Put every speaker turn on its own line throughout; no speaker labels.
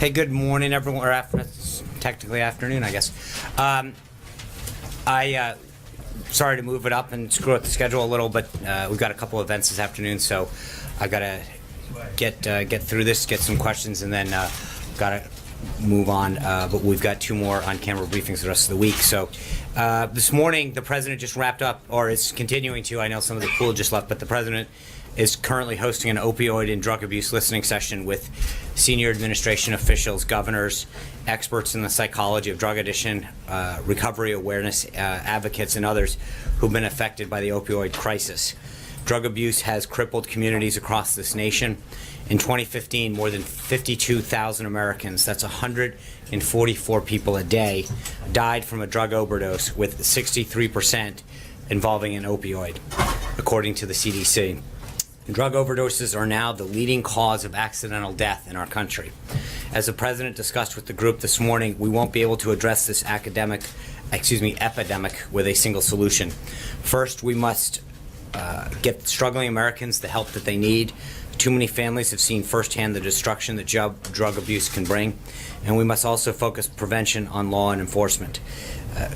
Hey, good morning, everyone. Or it's technically afternoon, I guess. Sorry to move it up and screw up the schedule a little, but we've got a couple of events this afternoon, so I've got to get through this, get some questions, and then got to move on. But we've got two more on-camera briefings the rest of the week. So this morning, the president just wrapped up, or is continuing to. I know some of the pool just left, but the president is currently hosting an opioid and drug abuse listening session with senior administration officials, governors, experts in the psychology of drug addiction, recovery awareness advocates, and others who've been affected by the opioid crisis. Drug abuse has crippled communities across this nation. In 2015, more than 52,000 Americans, that's 144 people a day, died from a drug overdose, with 63% involving an opioid, according to the CDC. Drug overdoses are now the leading cause of accidental death in our country. As the president discussed with the group this morning, we won't be able to address this epidemic with a single solution. First, we must get struggling Americans the help that they need. Too many families have seen firsthand the destruction that drug abuse can bring, and we must also focus prevention on law and enforcement.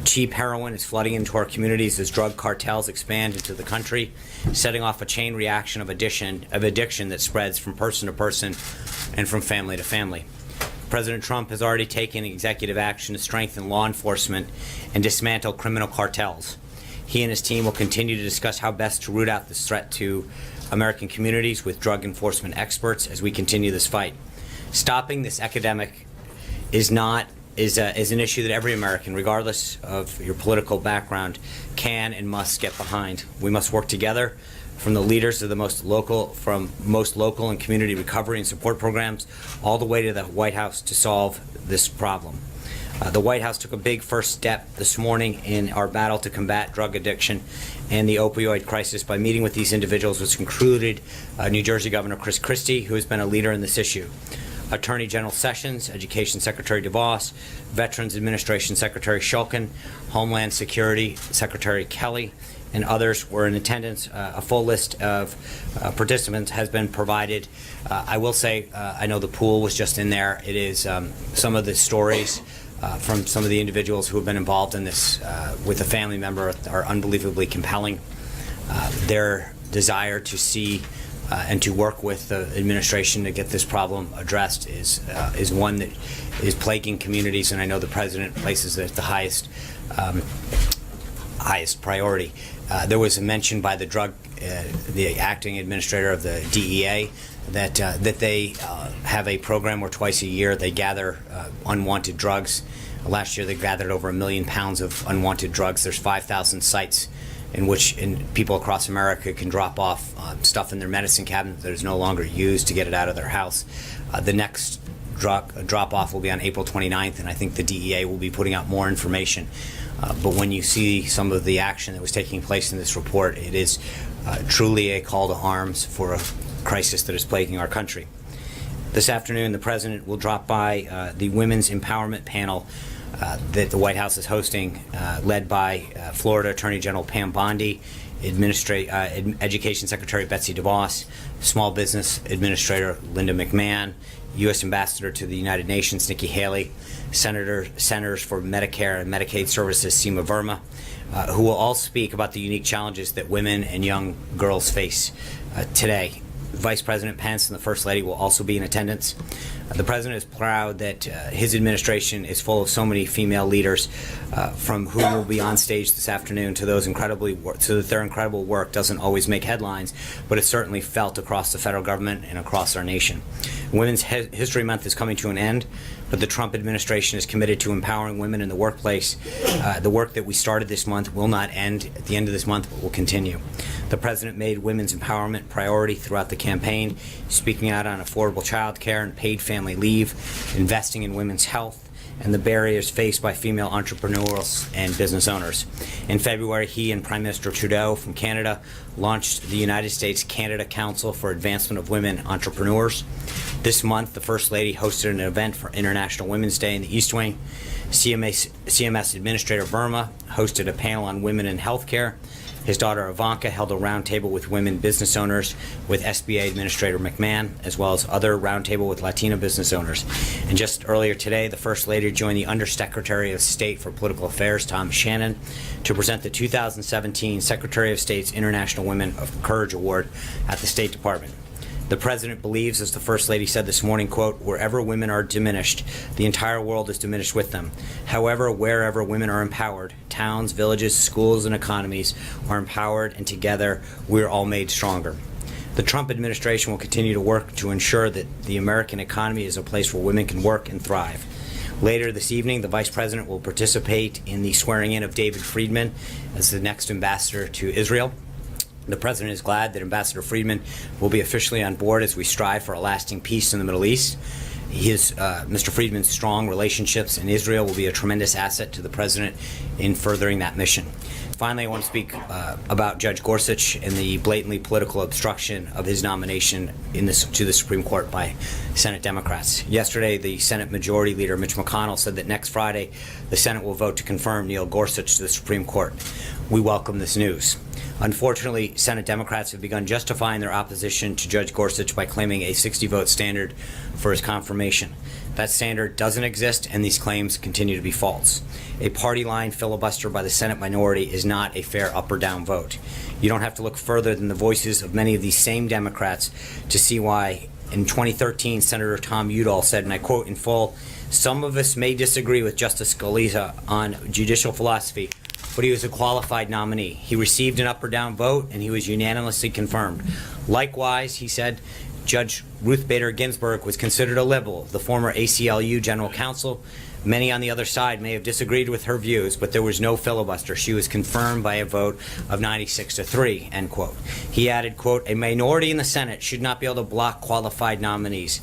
Cheap heroin is flooding into our communities as drug cartels expand into the country, setting off a chain reaction of addiction that spreads from person to person and from family to family. President Trump has already taken executive action to strengthen law enforcement and dismantle criminal cartels. He and his team will continue to discuss how best to root out this threat to American communities with drug enforcement experts as we continue this fight. Stopping this epidemic is an issue that every American, regardless of your political background, can and must get behind. We must work together, from the leaders of the most local and community recovery and support programs, all the way to the White House, to solve this problem. The White House took a big first step this morning in our battle to combat drug addiction and the opioid crisis by meeting with these individuals, which included New Jersey Governor Chris Christie, who has been a leader in this issue, Attorney General Sessions, Education Secretary DeVos, Veterans Administration Secretary Shulkin, Homeland Security Secretary Kelly, and others were in attendance. A full list of participants has been provided. I will say, I know the pool was just in there. It is some of the stories from some of the individuals who have been involved in this with a family member are unbelievably compelling. Their desire to see and to work with the administration to get this problem addressed is one that is plaguing communities, and I know the president places it at the highest priority. There was a mention by the acting administrator of the DEA that they have a program where twice a year they gather unwanted drugs. Last year they gathered over 1 million pounds of unwanted drugs. There's 5,000 sites in which people across America can drop off stuff in their medicine cabinet that is no longer used to get it out of their house. The next drop-off will be on April 29th, and I think the DEA will be putting out more information. But when you see some of the action that was taking place in this report, it is truly a call to arms for a crisis that is plaguing our country. This afternoon, the president will drop by the Women's Empowerment Panel that the White House is hosting, led by Florida Attorney General Pam Bondi, Education Secretary Betsy DeVos, Small Business Administrator Linda McMahon, U.S. Ambassador to the United Nations Nikki Haley, Senators for Medicare and Medicaid Services Seema Verma, who will all speak about the unique challenges that women and young girls face today. Vice President Pence and the First Lady will also be in attendance. The President is proud that his administration is full of so many female leaders, from who will be on stage this afternoon to those so that their incredible work doesn't always make headlines, but it's certainly felt across the federal government and across our nation. Women's History Month is coming to an end, but the Trump administration is committed to empowering women in the workplace. The work that we started this month will not end at the end of this month, but will continue. The President made women's empowerment priority throughout the campaign, speaking out on affordable child care and paid family leave, investing in women's health, and the barriers faced by female entrepreneurs and business owners. In February, he and Prime Minister Trudeau from Canada launched the United States-Canada Council for Advancement of Women Entrepreneurs. This month, the First Lady hosted an event for International Women's Day in the East Wing. CMS Administrator Verma hosted a panel on women in healthcare. His daughter Ivanka held a roundtable with women business owners with SBA Administrator McMahon, as well as other roundtable with Latino business owners. And just earlier today, the First Lady joined the Undersecretary of State for Political Affairs, Tom Shannon, to present the 2017 Secretary of State's International Women of Courage Award at the State Department. The President believes, as the First Lady said this morning, quote, "Wherever women are diminished, the entire world is diminished with them. However, wherever women are empowered, towns, villages, schools, and economies are empowered, and together we're all made stronger." The Trump administration will continue to work to ensure that the American economy is a place where women can work and thrive. Later this evening, the Vice President will participate in the swearing-in of David Friedman as the next ambassador to Israel. The President is glad that Ambassador Friedman will be officially on board as we strive for a lasting peace in the Middle East. Mr. Friedman's strong relationships in Israel will be a tremendous asset to the President in furthering that mission. Finally, I want to speak about Judge Gorsuch and the blatantly political obstruction of his nomination to the Supreme Court by Senate Democrats. Yesterday, the Senate Majority Leader Mitch McConnell said that next Friday, the Senate will vote to confirm Neil Gorsuch to the Supreme Court. We welcome this news. Unfortunately, Senate Democrats have begun justifying their opposition to Judge Gorsuch by claiming a 60-vote standard for his confirmation. That standard doesn't exist, and these claims continue to be false. A party-line filibuster by the Senate minority is not a fair up or down vote. You don't have to look further than the voices of many of these same Democrats to see why. In 2013, Senator Tom Udall said, and I quote in full, "Some of us may disagree with Justice Scalia on judicial philosophy, but he was a qualified nominee. He received an up or down vote, and he was unanimously confirmed. Likewise," he said, "Judge Ruth Bader Ginsburg was considered a liberal, the former ACLU general counsel. Many on the other side may have disagreed with her views, but there was no filibuster. She was confirmed by a vote of 96-3, end quote. He added, quote, "A minority in the Senate should not be able to block qualified nominees,"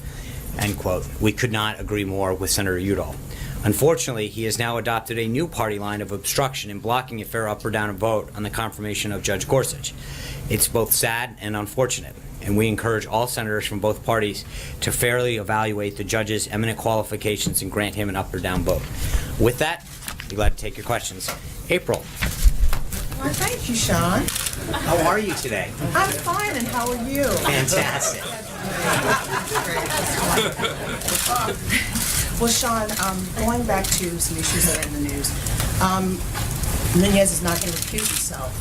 end quote. We could not agree more with Senator Udall. Unfortunately, he has now adopted a new party line of obstruction in blocking a fair up or down vote on the confirmation of Judge Gorsuch. It's both sad and unfortunate, and we encourage all senators from both parties to fairly evaluate the judge's eminent qualifications and grant him an up or down vote. With that, I'd be glad to take your questions. April.
Well, thank you, Sean.
How are you today?
I'm fine, and how are you?
Fantastic.
Well, Sean, going back to some issues that are in the news, Nunez is not going to recuse himself.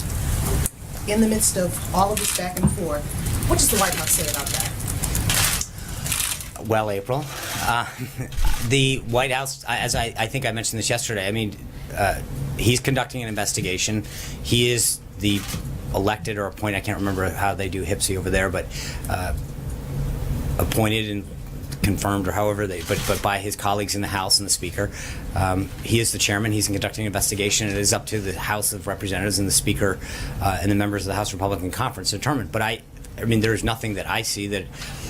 In the midst of all of this back and forth, what does the White House say about that?
Well, April, the White House, as I think I mentioned this yesterday, I mean, he's conducting an investigation. He is the elected or appointed, I can't remember how they do HIPSI over there, but appointed and confirmed or however but by his colleagues in the House and the Speaker. He is the chairman. He's conducting an investigation. It is up to the House of Representatives and the Speaker and the members of the House Republican Conference to determine. But I mean, there's nothing that I see that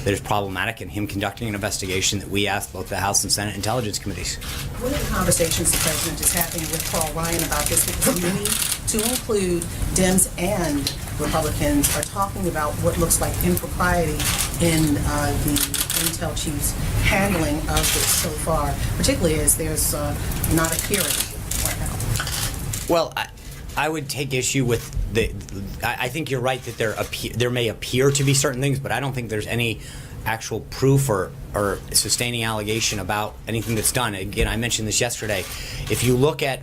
is problematic in him conducting an investigation that we asked both the House and Senate Intelligence Committees.
What are the conversations the President is having with Paul Ryan about this? Because many, to include Dems and Republicans, are talking about what looks like impropriety in the Int'l chief's handling of this so far, particularly as there's not a hearing right now.
Well, I would take issue with I think you're right that there may appear to be certain things, but I don't think there's any actual proof or sustaining allegation about anything that's done. Again, I mentioned this yesterday. If you look at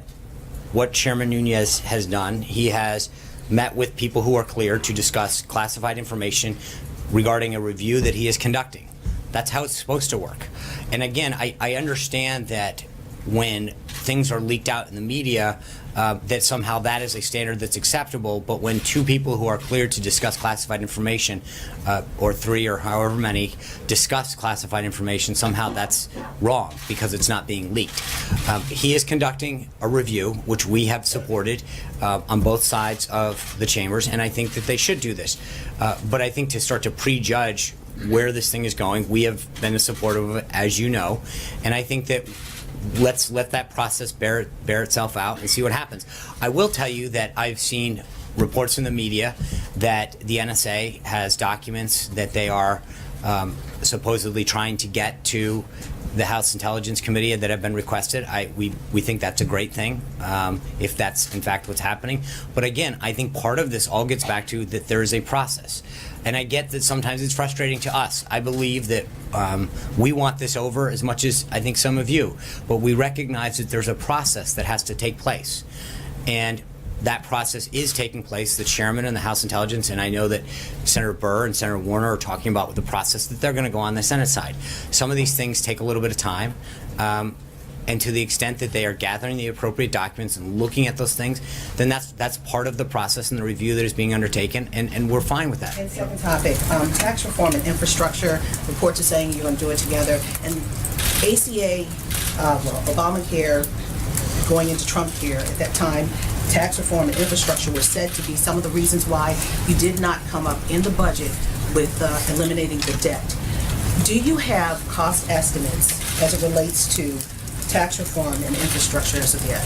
what Chairman Nunez has done, he has met with people who are cleared to discuss classified information regarding a review that he is conducting. That's how it's supposed to work. And again, I understand that when things are leaked out in the media, that somehow that is a standard that's acceptable, but when two people who are cleared to discuss classified information, or three or however many, discuss classified information, somehow that's wrong because it's not being leaked. He is conducting a review, which we have supported on both sides of the chambers, and I think that they should do this. But I think to start to prejudge where this thing is going, we have been supportive of it, as you know, and I think that let's let that process bear itself out and see what happens. I will tell you that I've seen reports in the media that the NSA has documents that they are supposedly trying to get to the House Intelligence Committee that have been requested. We think that's a great thing, if that's in fact what's happening. But again, I think part of this all gets back to that there is a process. And I get that sometimes it's frustrating to us. I believe that we want this over as much as I think some of you, but we recognize that there's a process that has to take place. And that process is taking place. The chairman and the House Intelligence, and I know that Senator Burr and Senator Warner are talking about the process that they're going to go on the Senate side. Some of these things take a little bit of time, and to the extent that they are gathering the appropriate documents and looking at those things, then that's part of the process and the review that is being undertaken, and we're fine with that.
And second topic, tax reform and infrastructure. Reports are saying you're going to do it together. And ACA, Obamacare, going into Trump here at that time, tax reform and infrastructure were said to be some of the reasons why you did not come up in the budget with eliminating the debt. Do you have cost estimates as it relates to tax reform and infrastructure as of yet?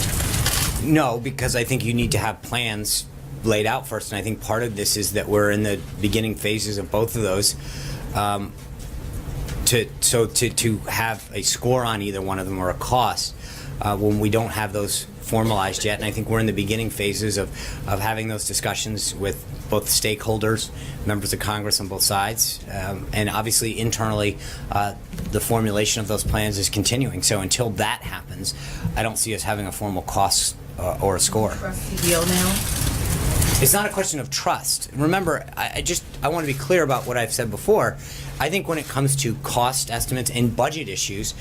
No, because I think you need to have plans laid out first, and I think part of this is that we're in the beginning phases of both of those. To have a score on either one of them or a cost when we don't have those formalized yet, and I think we're in the beginning phases of having those discussions with both stakeholders, members of Congress on both sides, and obviously internally the formulation of those plans is continuing. So until that happens, I don't see us having a formal cost or a score.
CBO now?
It's not a question of trust. Remember, I want to be clear about what I've said before. I think when it comes to cost estimates and budget issues,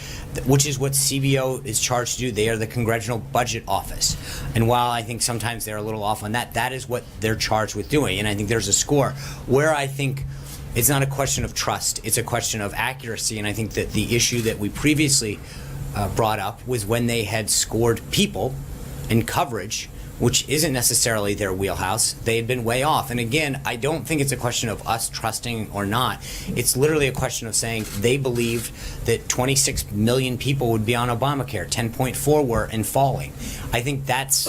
which is what CBO is charged to do, they are the Congressional Budget Office. And while I think sometimes they're a little off on that, that is what they're charged with doing. And I think there's a score where I think it's not a question of trust, it's a question of accuracy. And I think that the issue that we previously brought up was when they had scored people and coverage, which isn't necessarily their wheelhouse. They had been way off. And again, I don't think it's a question of us trusting or not. It's literally a question of saying they believed that 26 million people would be on Obamacare, 10.4 were and falling. I think that's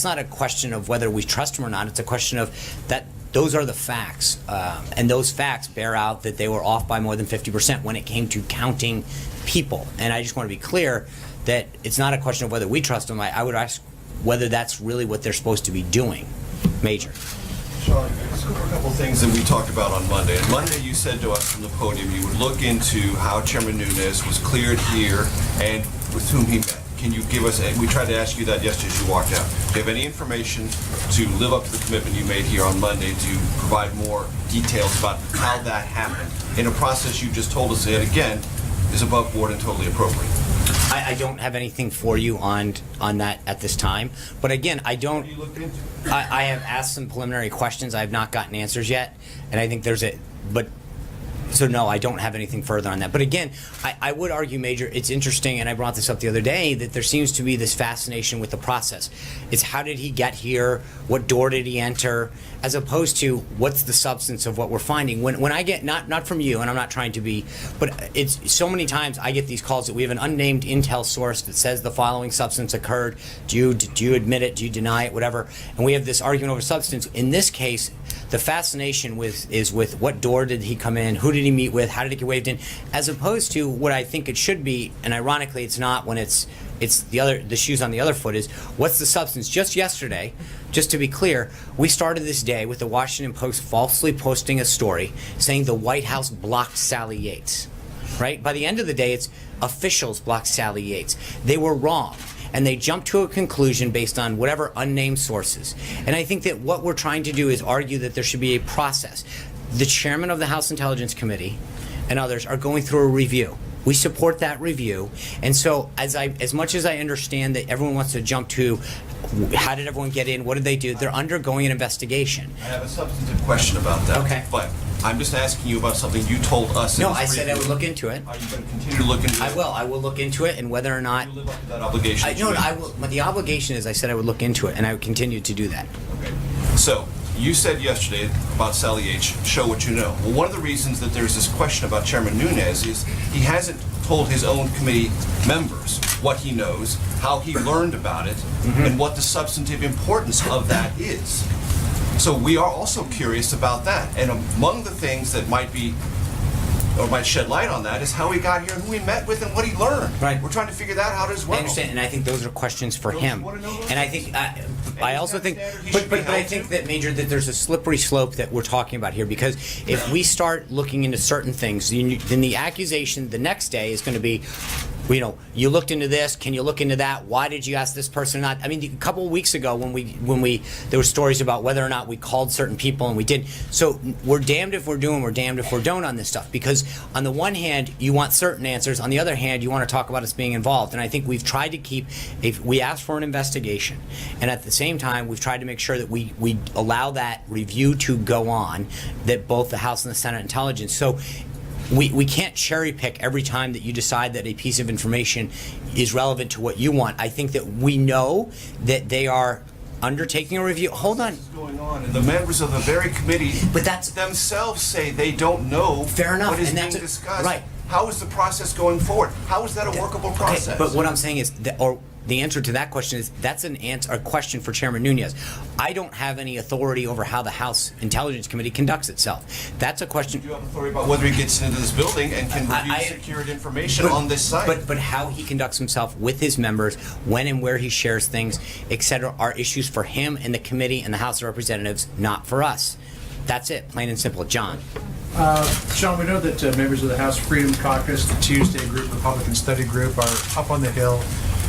not a question of whether we trust them or not. It's a question of that those are the facts. And those facts bear out that they were off by more than 50% when it came to counting people. And I just want to be clear that it's not a question of whether we trust them. I would ask whether that's really what they're supposed to be doing. Major.
Sean, let's go over a couple things that we talked about on Monday. On Monday, you said to us from the podium you would look into how Chairman Nunes was cleared here and with whom he met. Can you give us, we tried to ask you that yesterday as you walked out. Do you have any information to live up to the commitment you made here on Monday to provide more details about how that happened in a process you just told us that, again, is above board and totally appropriate?
I don't have anything for you on that at this time. But again, I don't.
What you looked into?
I have asked some preliminary questions. I have not gotten answers yet, and I think there's a. But so no, I don't have anything further on that. But again, I would argue, Major, it's interesting, and I brought this up the other day, that there seems to be this fascination with the process. It's how did he get here? What door did he enter? As opposed to what's the substance of what we're finding. When I get, not from you, and I'm not trying to be, but it's so many times I get these calls that we have an unnamed Int'l source that says the following substance occurred. Do you admit it? Do you deny it? Whatever. And we have this argument over substance. In this case, the fascination is with what door did he come in? Who did he meet with? How did it get waved in? As opposed to what I think it should be, and ironically it's not when it's the shoes on the other foot, is what's the substance? Just yesterday, just to be clear, we started this day with the Washington Post falsely posting a story saying the White House blocked Sally Yates, right? By the end of the day, it's officials blocked Sally Yates. They were wrong. And they jumped to a conclusion based on whatever unnamed sources. And I think that what we're trying to do is argue that there should be a process. The chairman of the House Intelligence Committee and others are going through a review. We support that review. And so as much as I understand that everyone wants to jump to how did everyone get in, what did they do, they're undergoing an investigation.
I have a substantive question about that.
Okay.
But I'm just asking you about something you told us.
No, I said I would look into it.
Are you going to continue to look into it?
I will. I will look into it, and whether or not.
You live up to that obligation.
No, I will. But the obligation is I said I would look into it, and I would continue to do that.
Okay. So you said yesterday about Sally H. Show what you know. Well, one of the reasons that there's this question about Chairman Nunes is he hasn't told his own committee members what he knows, how he learned about it, and what the substantive importance of that is. So we are also curious about that. And among the things that might be or might shed light on that, is how he got here and who he met with and what he learned.
Right.
We're trying to figure that out as well.
I understand, and I think those are questions for
Don't you
him.
wanna know those?
And I think, I also think,
He should
but
be
I
held
think
to.
that, Major, that there's a slippery slope that we're talking about here, because if we start looking into certain things, then the accusation the next day is going to be, you know, you looked into this, can you look into that? Why did you ask this person or not? I mean, a couple of weeks ago when we there were stories about whether or not we called certain people, and we did. So we're damned if we're doing, we're damned if we don't on this stuff, because on the one hand, you want certain answers, on the other hand, you want to talk about us being involved. And I think we've tried to keep, if we asked for an investigation, and at the same time, we've tried to make sure that we allow that review to go on, that both the House and the Senate Intelligence. So we can't cherry pick every time that you decide that a piece of information is relevant to what you want. I think that we know that they are undertaking a review. Hold on.
What's going on? And the members of the very committee
But that's-
themselves say they don't know
Fair enough,
what is
and
being
that's
discussed.
right.
How is the process going forward? How is that a workable process?
Okay, but what I'm saying is, the answer to that question is, that's a question for Chairman Nunes. I don't have any authority over how the House Intelligence Committee conducts itself. That's a question.
You have authority about whether he gets into this building and can review secured information on this site.
But how he conducts himself with his members, when and where he shares things, etc., are issues for him and the committee and the House of Representatives, not for us. That's it, plain and simple. John.
Sean, we know that members of the House Freedom Caucus, the Tuesday Group, Republican Study Group, are up on the Hill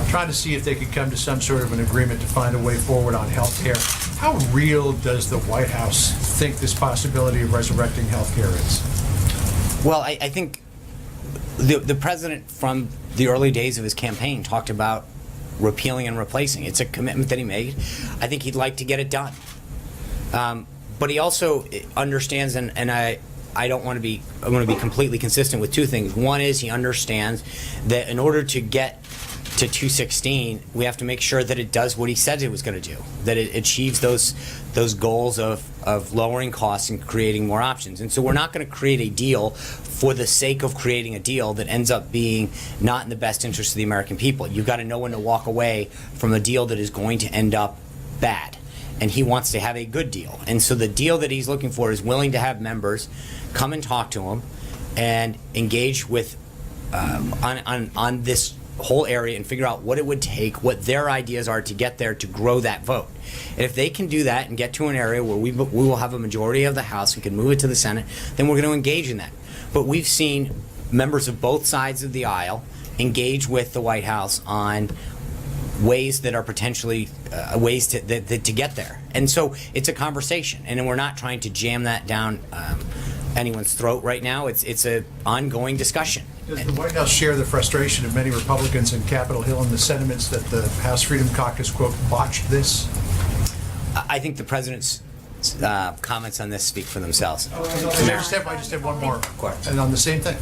trying to see if they could come to some sort of an agreement to find a way forward on health care. How real does the White House think this possibility of resurrecting health care is?
Well, I think the president from the early days of his campaign talked about repealing and replacing. It's a commitment that he made. I think he'd like to get it done. But he also understands, and I don't want to be, I want to be completely consistent with two things. One is he understands that in order to get to 216, we have to make sure that it does what he said it was going to do, that it achieves those goals of lowering costs and creating more options. And so we're not going to create a deal for the sake of creating a deal that ends up being not in the best interest of the American people. You've got to know when to walk away from a deal that is going to end up bad. And he wants to have a good deal. And so the deal that he's looking for is willing to have members come and talk to him and engage with on this whole area and figure out what it would take, what their ideas are to get there, to grow that vote. And if they can do that and get to an area where we will have a majority of the House and can move it to the Senate, then we're going to engage in that. But we've seen members of both sides of the aisle engage with the White House on ways that are potentially ways to get there. And so it's a conversation, and we're not trying to jam that down anyone's throat right now. It's an ongoing discussion.
Does the White House share the frustration of many Republicans in Capitol Hill and the sentiments that the House Freedom Caucus, quote, botched this?
I think the president's comments on this speak for themselves.
I just have one more.
Of course.
And on the same thing.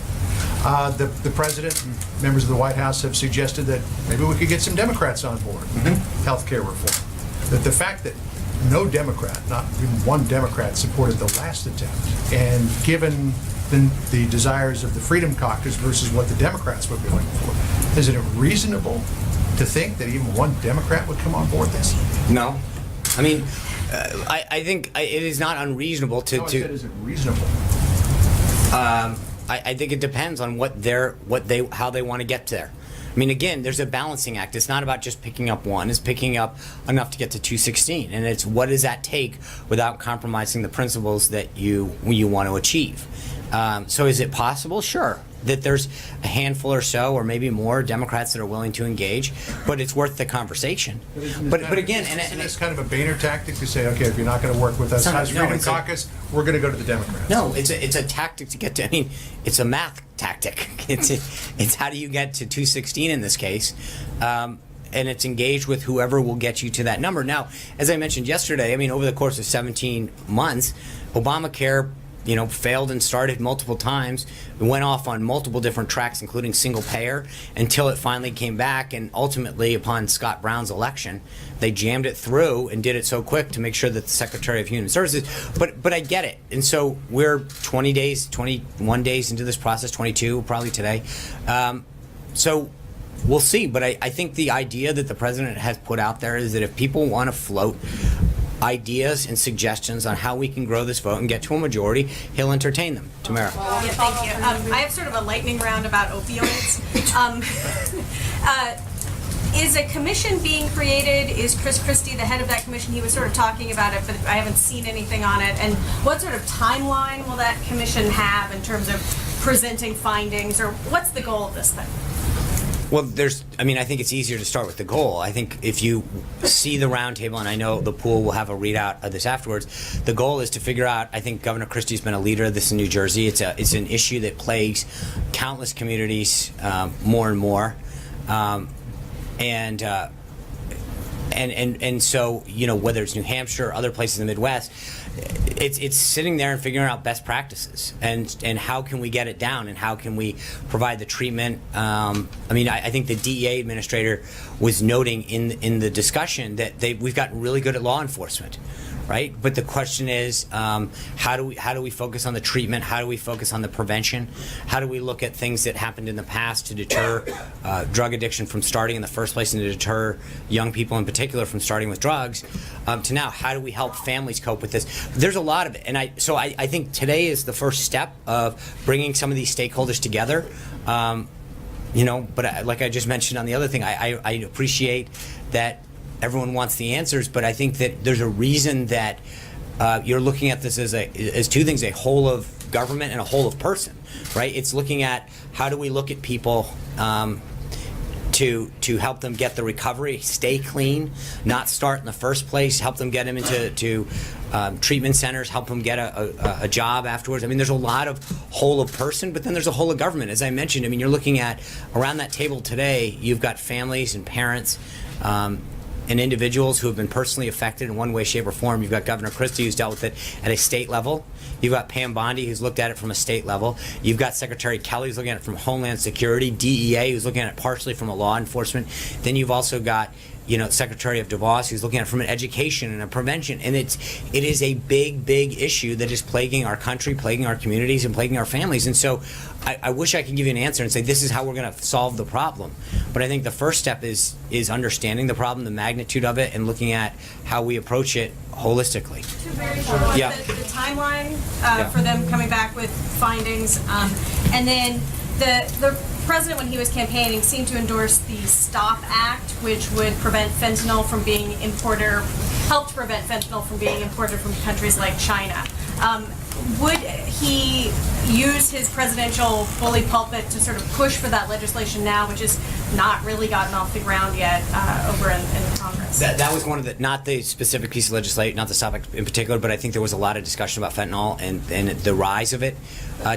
The president and members of the White House have suggested that maybe we could get some Democrats on board with health care reform. That the fact that no Democrat, not even one Democrat, supported the last attempt, and given the desires of the Freedom Caucus versus what the Democrats would be looking for, is it reasonable to think that even one Democrat would come on board this?
No. I mean, I think it is not unreasonable to.
No, I said, is it reasonable?
I think it depends on how they want to get there. I mean, again, there's a balancing act. It's not about just picking up one. It's picking up enough to get to 216, and it's what does that take without compromising the principles that you want to achieve. So is it possible? Sure. That there's a handful or so, or maybe more, Democrats that are willing to engage, but it's worth the conversation. But again,
isn't this kind of a Banner tactic to say, okay, if you're not going to work with us, House Freedom Caucus, we're going to go to the Democrats?
No, it's a tactic to get to. I mean, it's a math tactic. It's how do you get to 216 in this case, and it's engaged with whoever will get you to that number. Now, as I mentioned yesterday, I mean, over the course of 17 months, ObamaCare, failed and started multiple times. It went off on multiple different tracks, including single payer, until it finally came back. And ultimately, upon Scott Brown's election, they jammed it through and did it so quick to make sure that the Secretary of Human Services. But I get it. And so we're 21 days into this process, 22 probably today. So we'll see. But I think the idea that the president has put out there is that if people want to float ideas and suggestions on how we can grow this vote and get to a majority, he'll entertain them. Tamara.
Yeah, thank you. I have sort of a lightning round about opioids. Is a commission being created? Is Chris Christie the head of that commission? He was sort of talking about it, but I haven't seen anything on it. And what sort of timeline will that commission have in terms of presenting findings, or what's the goal of this thing?
Well, I think it's easier to start with the goal. I think if you see the roundtable, and I know the pool will have a readout of this afterwards, the goal is to figure out, I think Governor Christie's been a leader of this in New Jersey. It's an issue that plagues countless communities more and more. And so, whether it's New Hampshire or other places in the Midwest, it's sitting there and figuring out best practices and how can we get it down and how can we provide the treatment. I think the DEA administrator was noting in the discussion that we've gotten really good at law enforcement. Right, but the question is, how do we focus on the treatment? How do we focus on the prevention? How do we look at things that happened in the past to deter drug addiction from starting in the first place and to deter young people in particular from starting with drugs? To now, how do we help families cope with this? There's a lot of it, and I think today is the first step of bringing some of these stakeholders together. But like I just mentioned on the other thing, I appreciate that everyone wants the answers, but I think that there's a reason that you're looking at this as two things: a whole of government and a whole of person. Right? It's looking at how do we look at people to help them get the recovery, stay clean, not start in the first place, help them get them into treatment centers, help them get a job afterwards. There's a lot of whole of person, but then there's a whole of government. As I mentioned, you're looking at around that table today, you've got families and parents and individuals who have been personally affected in one way, shape, or form. You've got Governor Christie, who's dealt with it at a state level. You've got Pam Bondi, who's looked at it from a state level. You've got Secretary Kelly, who's looking at it from Homeland Security, DEA, who's looking at it partially from a law enforcement. Then you've also got Secretary of DeVos, who's looking at it from an education and a prevention. And it is a big, big issue that is plaguing our country, plaguing our communities, and plaguing our families. And so I wish I could give you an answer and say this is how we're going to solve the problem. But I think the first step is understanding the problem, the magnitude of it, and looking at how we approach it holistically.
Two very short ones.
Yeah.
The timeline for them coming back with findings, and then the president, when he was campaigning, seemed to endorse the STOP Act, which would prevent fentanyl from being imported, or help to prevent fentanyl from being imported from countries like China. Would he use his presidential bully pulpit to sort of push for that legislation now, which has not really gotten off the ground yet over in the Congress?
That was one of the, not the specific piece of legislation, not the topic in particular, but I think there was a lot of discussion about fentanyl and the rise of it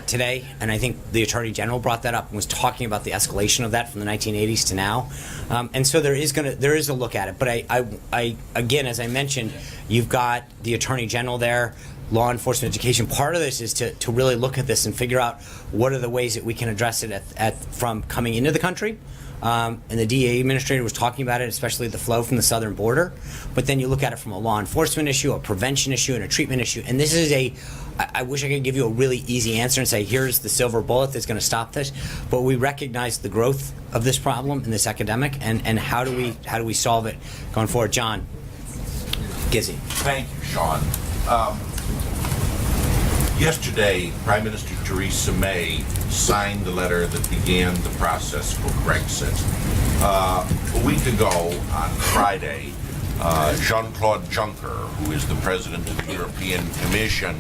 today. And I think the Attorney General brought that up and was talking about the escalation of that from the 1980s to now. And so there is a look at it. But I again, as I mentioned, you've got the Attorney General there, law enforcement, education. Part of this is to really look at this and figure out what are the ways that we can address it from coming into the country. And the DEA administrator was talking about it, especially the flow from the southern border. But then you look at it from a law enforcement issue, a prevention issue, and a treatment issue. And this is I wish I could give you a really easy answer and say, here's the silver bullet that's going to stop this. But we recognize the growth of this problem in this epidemic, and how do we solve it going forward? John Gizzi.
Thank you, Sean. Yesterday, Prime Minister Theresa May signed the letter that began the process for Brexit. A week ago, on Friday, Jean-Claude Juncker, who is the President of the European Commission,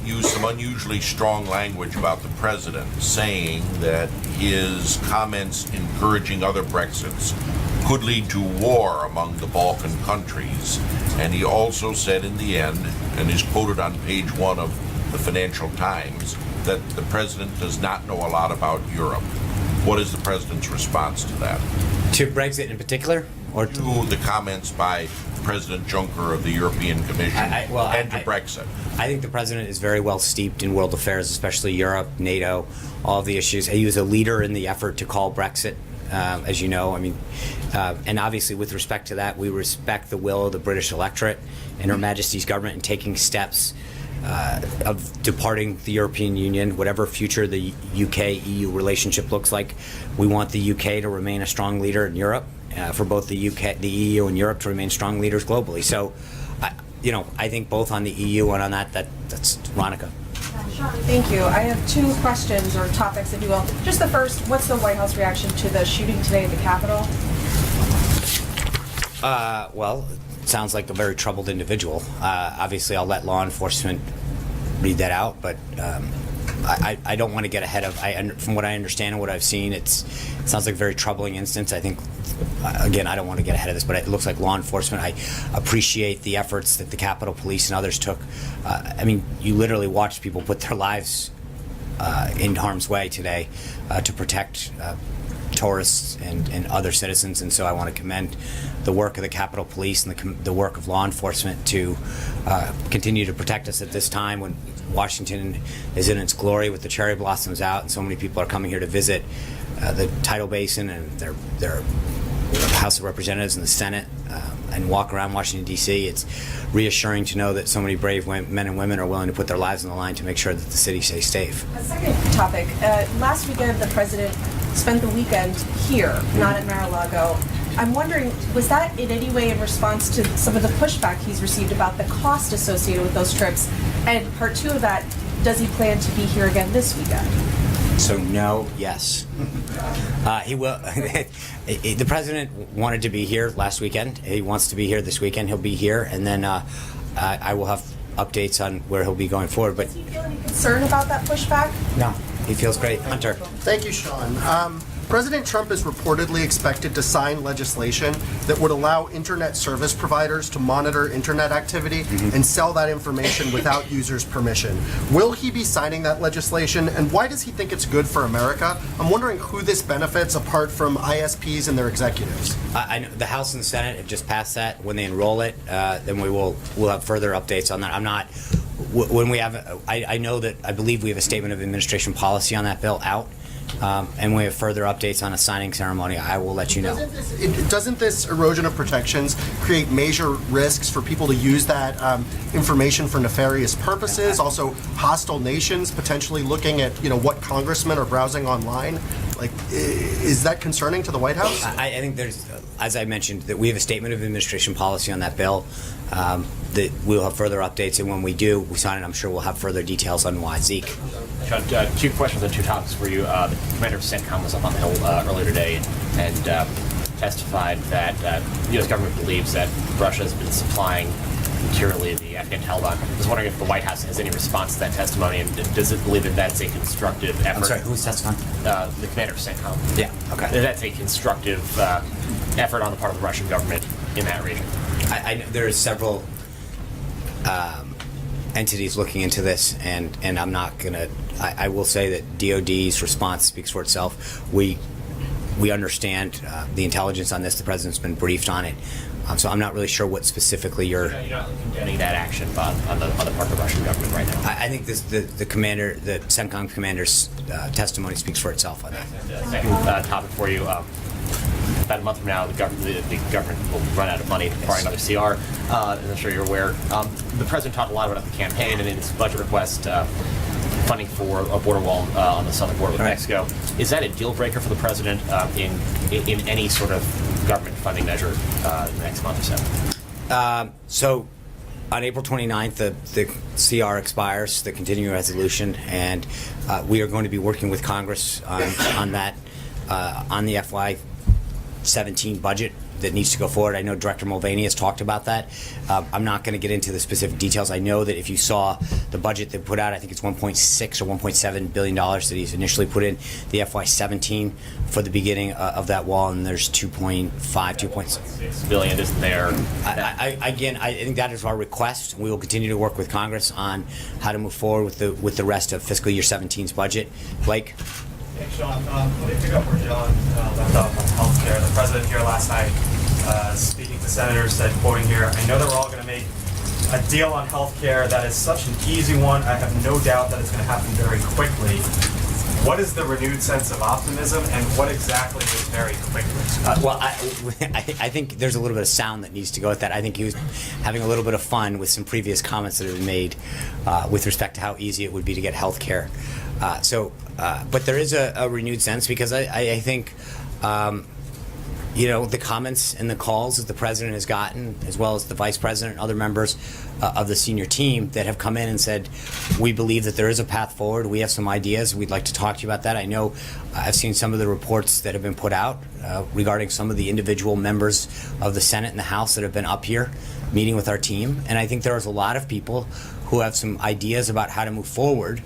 used some unusually strong language about the President, saying that his comments encouraging other Brexits could lead to war among the Balkan countries. And he also said in the end, and is quoted on page 1 of the Financial Times, that the President does not know a lot about Europe. What is the President's response to that?
To Brexit in particular? Or
to the comments by President Juncker of the European Commission and to Brexit?
I think the President is very well steeped in world affairs, especially Europe, NATO, all of the issues. He was a leader in the effort to call Brexit, as you know. And obviously with respect to that, we respect the will of the British electorate and Her Majesty's government in taking steps of departing the European Union, whatever future the UK-EU relationship looks like. We want the UK to remain a strong leader in Europe, for both the UK, the EU, and Europe to remain strong leaders globally. So I think both on the EU and on that's Veronica.
Thank you. I have two questions or topics, if you will. Just the first, what's the White House reaction to the shooting today at the Capitol?
Well, it sounds like a very troubled individual. Obviously, I'll let law enforcement read that out, but I don't want to get ahead of. From what I understand and what I've seen, it sounds like a very troubling instance. I think, again, I don't want to get ahead of this, but it looks like law enforcement. I appreciate the efforts that the Capitol Police and others took. You literally watched people put their lives in harm's way today to protect tourists and other citizens, and so I want to commend the work of the Capitol Police and the work of law enforcement to continue to protect us at this time when Washington is in its glory with the cherry blossoms out and so many people are coming here to visit the tidal basin and their House of Representatives and the Senate and walk around Washington, D.C. It's reassuring to know that so many brave men and women are willing to put their lives on the line to make sure that the city stays safe.
A second topic. Last weekend, the president spent the weekend here, not at Mar-a-Lago. I'm wondering, was that in any way in response to some of the pushback he's received about the cost associated with those trips? And part two of that, does he plan to be here again this weekend?
So no, yes. He will. The president wanted to be here last weekend. He wants to be here this weekend. He'll be here, and then I will have updates on where he'll be going forward. But
Does he feel any concern about that pushback?
no, he feels great. Hunter.
Thank you, Sean. President Trump is reportedly expected to sign legislation that would allow internet service providers to monitor internet activity and sell that information without users' permission. Will he be signing that legislation, and why does he think it's good for America? I'm wondering who this benefits apart from ISPs and their executives.
I know the House and the Senate have just passed that. When they enroll it, then we'll have further updates on that. I'm not. When we have, I know that I believe we have a statement of administration policy on that bill out. And we have further updates on a signing ceremony. I will let you know.
Doesn't this erosion of protections create major risks for people to use that information for nefarious purposes? Also, hostile nations potentially looking at what congressmen are browsing online. Like, is that concerning to the White House?
I think there's, as I mentioned, that we have a statement of administration policy on that bill. That we'll have further updates, and when we do, we sign it. I'm sure we'll have further details on why. Zeke.
Sean, two questions on two topics for you. The commander of CENTCOM was up on the Hill earlier today and testified that the U.S. government believes that Russia has been supplying materially the Afghan Taliban. I was wondering if the White House has any response to that testimony, and does it believe that that's a constructive effort?
I'm sorry, who's testifying?
The commander of CENTCOM.
Yeah, okay.
That that's a constructive effort on the part of the Russian government in that region.
I know there are several entities looking into this, and I'm not going to. I will say that DOD's response speaks for itself. We understand the intelligence on this. The president's been briefed on it, so I'm not really sure what specifically you're
not condemning that action on the part of the Russian government right now.
I think the commander, the CENTCOM commander's testimony speaks for itself on that.
Second topic for you. About a month from now, the government will run out of money to acquire another CR, as I'm sure you're aware. The president talked a lot about the campaign and in his budget request, funding for a border wall on the southern border with Mexico. Is that a deal breaker for the president in any sort of government funding measure in the next month or so?
So on April 29th, the CR expires, the continuing resolution, and we are going to be working with Congress on that, on the FY17 budget that needs to go forward. I know Director Mulvaney has talked about that. I'm not going to get into the specific details. I know that if you saw the budget they put out, I think it's $1.6 or $1.7 billion that he's initially put in the FY17 for the beginning of that wall, and there's 2.6
billion isn't there.
I think that is our request. We will continue to work with Congress on how to move forward with the rest of fiscal year 17's budget. Blake?
Hey, Sean, let me pick up where John left off on health care. The president here last night, speaking to senators, said, quoting here, "I know that we're all going to make a deal on health care that is such an easy one. I have no doubt that it's going to happen very quickly." What is the renewed sense of optimism, and what exactly is very quickly?
Well, I think there's a little bit of sound that needs to go with that. I think he was having a little bit of fun with some previous comments that have been made with respect to how easy it would be to get health care. But there is a renewed sense because I think the comments and the calls that the president has gotten, as well as the vice president and other members of the senior team that have come in and said, we believe that there is a path forward. We have some ideas. We'd like to talk to you about that. I know I've seen some of the reports that have been put out regarding some of the individual members of the Senate and the House that have been up here meeting with our team. And I think there's a lot of people who have some ideas about how to move forward.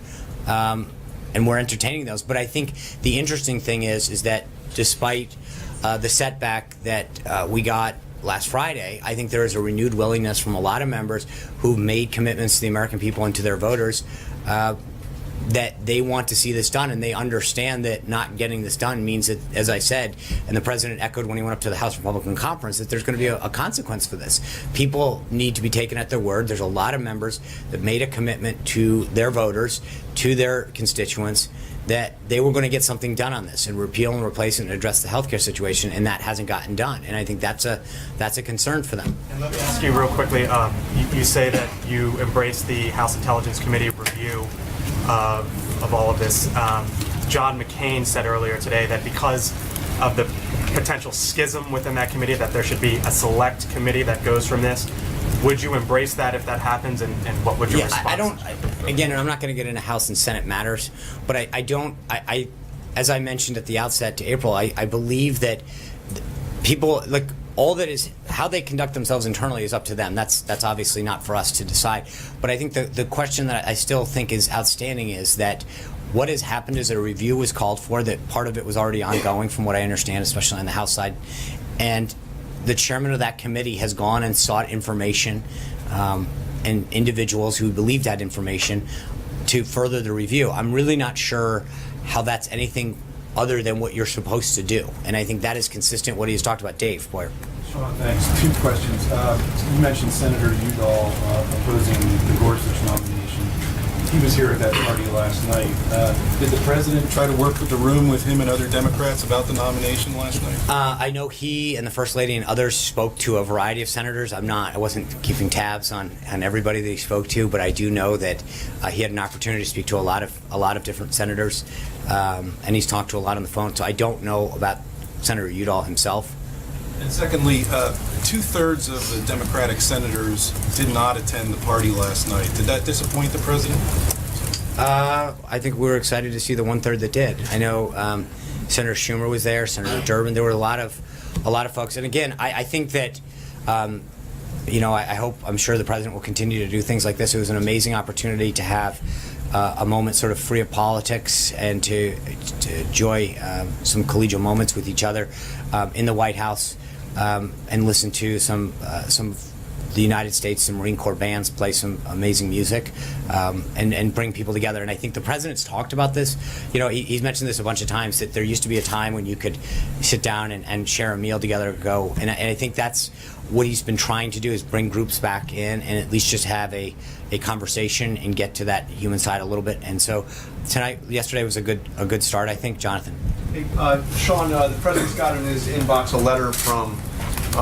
And we're entertaining those. But I think the interesting thing is that despite the setback that we got last Friday, I think there is a renewed willingness from a lot of members who've made commitments to the American people and to their voters that they want to see this done, and they understand that not getting this done means that, as I said, and the president echoed when he went up to the House Republican Conference, that there's going to be a consequence for this. People need to be taken at their word. There's a lot of members that made a commitment to their voters, to their constituents, that they were going to get something done on this and repeal and replace and address the healthcare situation, and that hasn't gotten done. And I think that's a concern for them.
And let me ask you real quickly, you say that you embrace the House Intelligence Committee review of all of this. John McCain said earlier today that because of the potential schism within that committee, that there should be a select committee that goes from this. Would you embrace that if that happens, and what would your response?
Again, I'm not going to get into House and Senate matters, but I as I mentioned at the outset to April, I believe that people, like, all that is how they conduct themselves internally is up to them. That's obviously not for us to decide. But I think the question that I still think is outstanding is that what has happened is that a review was called for, that part of it was already ongoing from what I understand, especially on the House side. And the chairman of that committee has gone and sought information and individuals who believed that information to further the review. I'm really not sure how that's anything other than what you're supposed to do. And I think that is consistent with what he's talked about. Dave Boyer.
Sean, thanks. Two questions. You mentioned Senator Udall opposing the Gorsuch nomination. He was here at that party last night. Did the president try to work with the room with him and other Democrats about the nomination last night?
I know he and the First Lady and others spoke to a variety of senators. I wasn't keeping tabs on everybody that he spoke to, but I do know that he had an opportunity to speak to a lot of different senators, and he's talked to a lot on the phone. So I don't know about Senator Udall himself.
And secondly, 2/3 of the Democratic senators did not attend the party last night. Did that disappoint the president?
I think we were excited to see the 1/3 that did. I know Senator Schumer was there, Senator Durbin. There were a lot of folks. And again, I think that I'm sure the president will continue to do things like this. It was an amazing opportunity to have a moment sort of free of politics and to enjoy some collegial moments with each other in the White House. And listen to some of the United States, some Marine Corps bands play some amazing music, and bring people together. And I think the president's talked about this. He's mentioned this a bunch of times, that there used to be a time when you could sit down and share a meal together, and I think that's what he's been trying to do, is bring groups back in and at least just have a conversation and get to that human side a little bit. And so yesterday was a good start, I think. Jonathan.
Hey, Sean, the president's got in his inbox a letter from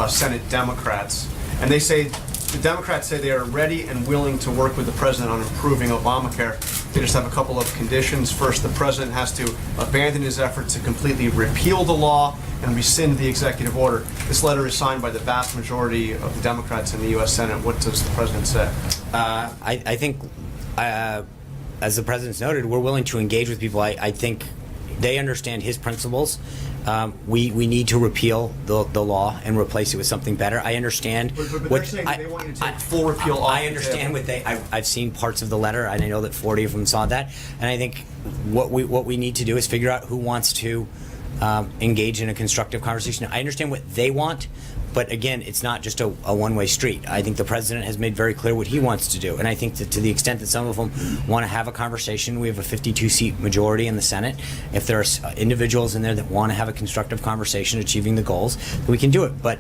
Senate Democrats, and they say, the Democrats say they are ready and willing to work with the president on improving Obamacare. They just have a couple of conditions. First, the president has to abandon his effort to completely repeal the law and rescind the executive order. This letter is signed by the vast majority of the Democrats in the U.S. Senate. What does the president say?
I think, as the president's noted, we're willing to engage with people. I think they understand his principles. We need to repeal the law and replace it with something better. I understand.
But they're saying they want you to take full repeal off.
I understand what I've seen parts of the letter, and I know that 40 of them saw that. And I think what we need to do is figure out who wants to engage in a constructive conversation. I understand what they want, but again, it's not just a one-way street. I think the president has made very clear what he wants to do, and I think that to the extent that some of them want to have a conversation, we have a 52-seat majority in the Senate. If there are individuals in there that want to have a constructive conversation achieving the goals, we can do it. But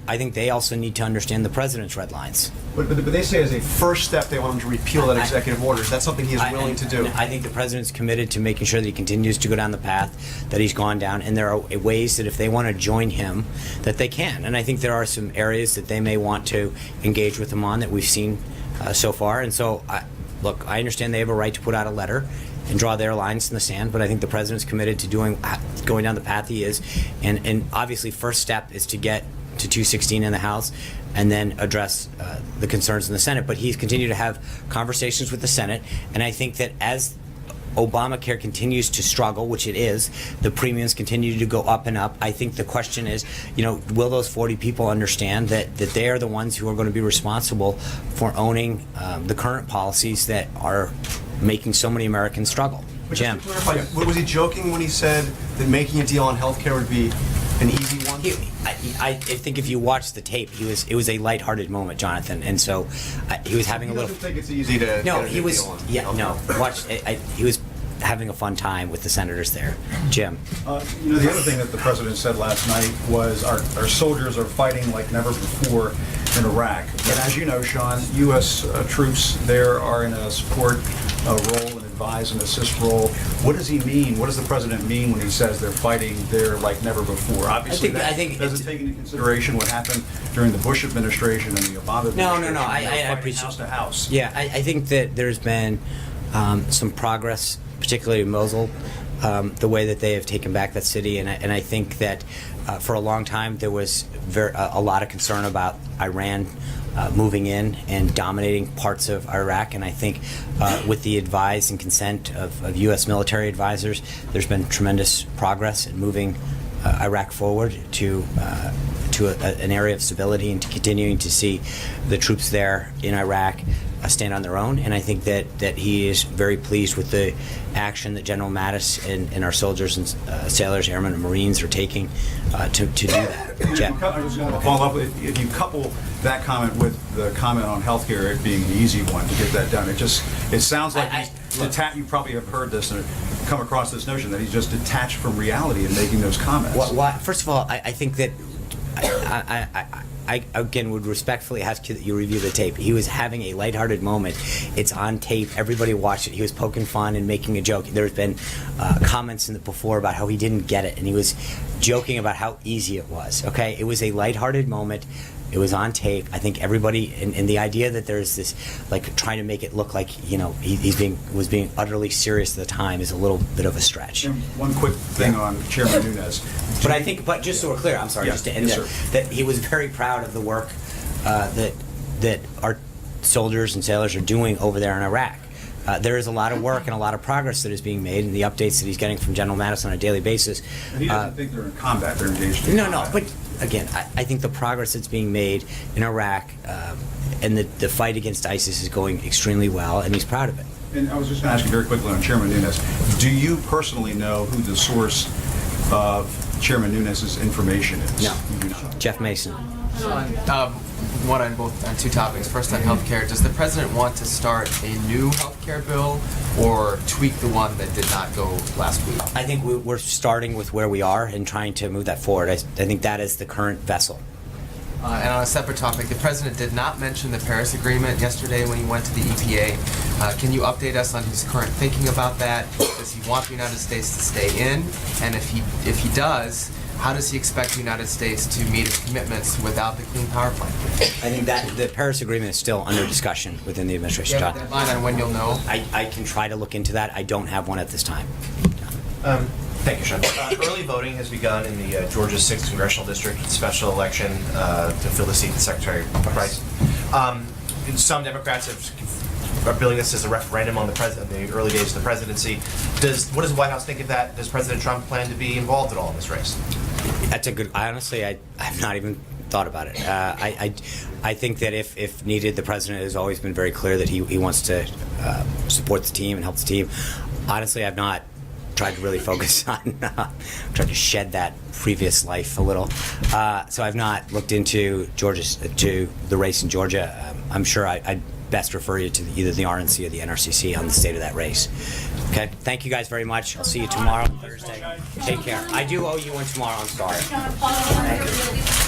I think they also need to understand the president's red lines.
But they say as a first step they want him to repeal that executive order. Is that something he is willing to do?
I think the president's committed to making sure that he continues to go down the path that he's gone down, and there are ways that if they want to join him, that they can. And I think there are some areas that they may want to engage with him on that we've seen so far. And so, look, I understand they have a right to put out a letter, and draw their lines in the sand. But I think the president's committed to going down the path he is, and obviously first step is to get to 216 in the House and then address the concerns in the Senate. But he's continued to have conversations with the Senate, and I think that as Obamacare continues to struggle, which it is, the premiums continue to go up and up. I think the question is, will those 40 people understand that they are the ones who are going to be responsible for owning the current policies that are making so many Americans struggle?
But
Jim.
just to clarify, was he joking when he said that making a deal on health care would be an easy one?
I think if you watch the tape, it was a lighthearted moment, Jonathan, and so he was having a little.
He doesn't think it's easy to
No,
get a
he
good
was.
deal on.
Yeah, no. Watch. He was having a fun time with the senators there. Jim.
The other thing that the president said last night was our soldiers are fighting like never before in Iraq. And as you know, Sean, U.S. Troops there are in a support role, an advise and assist role. What does he mean? What does the president mean when he says they're fighting there like never before? Obviously,
I think
doesn't take into consideration what happened during the Bush administration and the Obama administration.
No. I appreciate
house to house.
Yeah, I think that there's been some progress, particularly in Mosul, the way that they have taken back that city, and I think that for a long time there was a lot of concern about Iran moving in and dominating parts of Iraq, and I think with the advice and consent of U.S. military advisors, there's been tremendous progress in moving Iraq forward to an area of stability and to continuing to see the troops there in Iraq stand on their own. And I think that he is very pleased with the action that General Mattis and our soldiers and sailors, airmen, and Marines are taking to do that. Jeff.
I was going to follow up. If you couple that comment with the comment on healthcare, it being the easy one to get that done, it sounds like you probably have heard this and come across this notion that he's just detached from reality in making those comments.
Well, first of all, I think that I again would respectfully ask you that you review the tape. He was having a lighthearted moment. It's on tape. Everybody watched it. He was poking fun and making a joke. There's been comments before about how he didn't get it, and he was joking about how easy it was. Okay, it was a lighthearted moment. It was on tape. I think everybody, and the idea that there's this, like, trying to make it look like he was being utterly serious at the time is a little bit of a stretch.
And one quick thing on Chairman Nunes.
But just so we're clear, I'm sorry, just to end that he was very proud of the work that our soldiers and sailors are doing over there in Iraq. There is a lot of work and a lot of progress that is being made, and the updates that he's getting from General Mattis on a daily basis.
And he doesn't think they're in combat; they're engaged in combat.
No, but again, I think the progress that's being made in Iraq and the fight against ISIS is going extremely well, and he's proud of it.
And I was just going to ask you very quickly on Chairman Nunes. Do you personally know who the source of Chairman Nunes' information is?
No. Jeff Mason.
One on two topics. First on healthcare. Does the president want to start a new healthcare bill or tweak the one that did not go last week?
I think we're starting with where we are and trying to move that forward. I think that is the current vessel.
And on a separate topic, the president did not mention the Paris Agreement yesterday when he went to the EPA. Can you update us on his current thinking about that? Does he want the United States to stay in? And if he does, how does he expect the United States to meet its commitments without the Clean Power Plan?
I think that the Paris Agreement is still under discussion within the administration.
Do you have a deadline on when you'll know?
I can try to look into that. I don't have one at this time.
Thank you, Sean. Early voting has begun in the Georgia 6th Congressional District special election to fill the seat of Secretary Price. Some Democrats are billing this as a referendum on the early days of the presidency. What does the White House think of that? Does President Trump plan to be involved at all in this race?
That's a good. Honestly, I've not even thought about it. I think that if needed, the president has always been very clear that he wants to support the team and help the team. Honestly, I've not tried to really focus on tried to shed that previous life a little. So I've not looked into to the race in Georgia. I'm sure I'd best refer you to either the RNC or the NRCC on the state of that race. Okay, thank you guys very much. I'll see you tomorrow, Thursday. Take care. I do owe you one tomorrow. I'm sorry. Thank you.